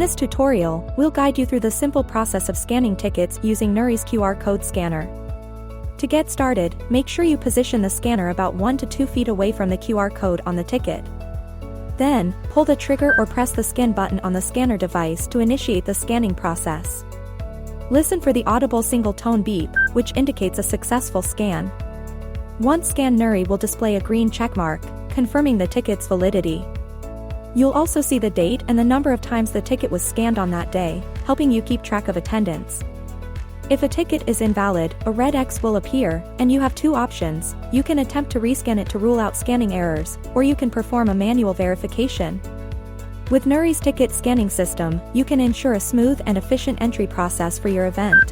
this tutorial, we'll guide you through the simple process of scanning tickets using Nouri's QR code scanner. To get started, make sure you position the scanner about 1 to 2 feet away from the QR code on the ticket. Then, pull the trigger or press the scan button on the scanner device to initiate the scanning process. Listen for the audible single-tone beep, which indicates a successful scan. Once scanned, Nouri will display a green checkmark, confirming the ticket's validity. You'll also see the date and the number of times the ticket was scanned on that day, helping you keep track of attendance. If a ticket is invalid, a red X will appear, and you have two options: you can attempt to rescan it to rule out scanning errors, or you can perform a manual verification. With Nouri's ticket scanning system, you can ensure a smooth and efficient entry process for your event.